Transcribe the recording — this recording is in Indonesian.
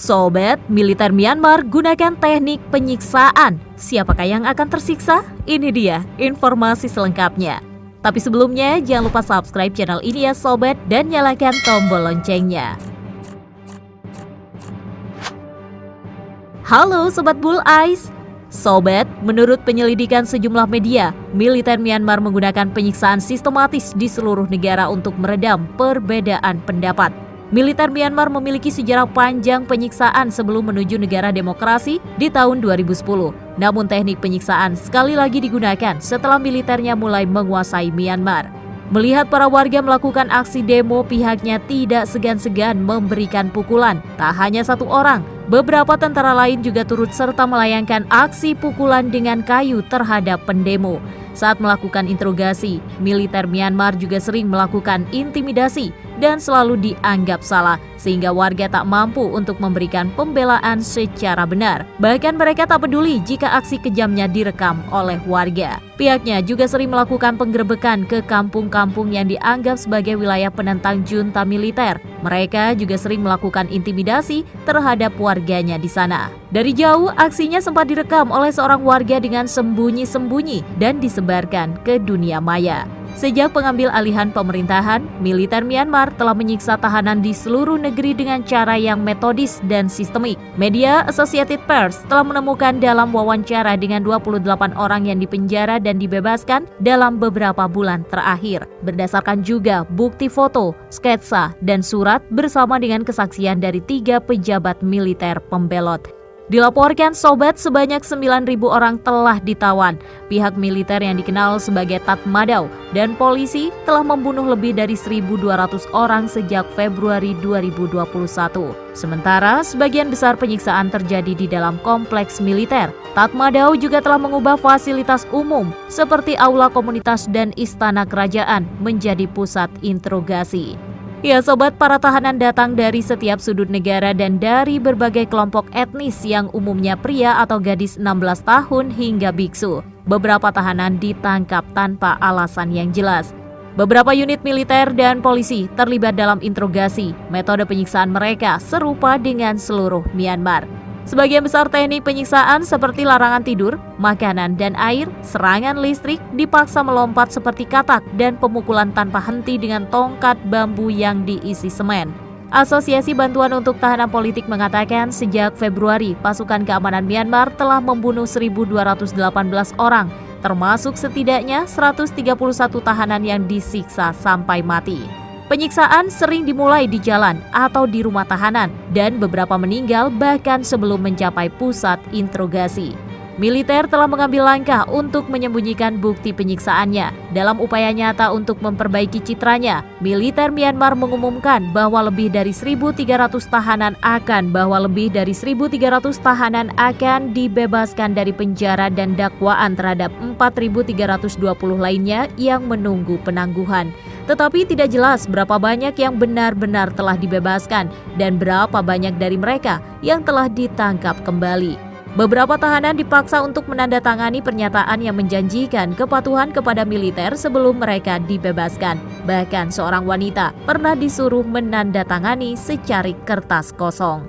Sobat, militer Myanmar gunakan teknik penyiksaan. Siapakah yang akan tersiksa? Ini dia informasi selengkapnya. Tapi sebelumnya, jangan lupa subscribe channel ini ya Sobat dan nyalakan tombol loncengnya. Halo Sobat Bull Eyes. Sobat, menurut penyelidikan sejumlah media, militer Myanmar menggunakan penyiksaan sistematis di seluruh negara untuk meredam perbedaan pendapat. Militer Myanmar memiliki sejarah panjang penyiksaan sebelum menuju negara demokrasi di tahun 2010. Namun teknik penyiksaan sekali lagi digunakan setelah militernya mulai menguasai Myanmar. Melihat para warga melakukan aksi demo, pihaknya tidak segan-segan memberikan pukulan. Tak hanya satu orang, beberapa tentara lain juga turut serta melayangkan aksi pukulan dengan kayu terhadap pendemo. Saat melakukan interogasi, militer Myanmar juga sering melakukan intimidasi dan selalu dianggap salah, sehingga warga tak mampu untuk memberikan pembelaan secara benar. Bahkan mereka tak peduli jika aksi kejamnya direkam oleh warga. Pihaknya juga sering melakukan penggerebekan ke kampung-kampung yang dianggap sebagai wilayah penentang junta militer. Mereka juga sering melakukan intimidasi terhadap warganya di sana. Dari jauh, aksinya sempat direkam oleh seorang warga dengan sembunyi-sembunyi dan disebarkan ke dunia maya. Sejak pengambil alihan pemerintahan, militer Myanmar telah menyiksa tahanan di seluruh negeri dengan cara yang metodis dan sistemik. Media Associated Press telah menemukan dalam wawancara dengan 28 orang yang dipenjara dan dibebaskan dalam beberapa bulan terakhir. Berdasarkan juga bukti foto, sketsa, dan surat bersama dengan kesaksian dari 3 pejabat militer pembelot. Dilaporkan Sobat, sebanyak 9.000 orang telah ditawan. Pihak militer yang dikenal sebagai Tatmadaw dan polisi telah membunuh lebih dari 1.200 orang sejak Februari 2021. Sementara sebagian besar penyiksaan terjadi di dalam kompleks militer. Tatmadaw juga telah mengubah fasilitas umum seperti aula komunitas dan istana kerajaan menjadi pusat interogasi. Ya Sobat, para tahanan datang dari setiap sudut negara dan dari berbagai kelompok etnis yang umumnya pria atau gadis 16 tahun hingga biksu. Beberapa tahanan ditangkap tanpa alasan yang jelas. Beberapa unit militer dan polisi terlibat dalam interogasi. Metode penyiksaan mereka serupa dengan seluruh Myanmar. Sebagian besar teknik penyiksaan seperti larangan tidur, makanan dan air, serangan listrik, dipaksa melompat seperti katak, dan pemukulan tanpa henti dengan tongkat bambu yang diisi semen. Asosiasi Bantuan untuk Tahanan Politik mengatakan sejak Februari, pasukan keamanan Myanmar telah membunuh 1.218 orang, termasuk setidaknya 131 tahanan yang disiksa sampai mati. Penyiksaan sering dimulai di jalan atau di rumah tahanan dan beberapa meninggal bahkan sebelum mencapai pusat interogasi. Militer telah mengambil langkah untuk menyembunyikan bukti penyiksaannya. Dalam upaya nyata untuk memperbaiki citranya, militer Myanmar mengumumkan bahwa lebih dari 1.300 tahanan akan dibebaskan dari penjara dan dakwaan terhadap 4.320 lainnya yang menunggu penangguhan. Tetapi tidak jelas berapa banyak yang benar-benar telah dibebaskan dan berapa banyak dari mereka yang telah ditangkap kembali. Beberapa tahanan dipaksa untuk menandatangani pernyataan yang menjanjikan kepatuhan kepada militer sebelum mereka dibebaskan. Bahkan seorang wanita pernah disuruh menandatangani secari kertas kosong.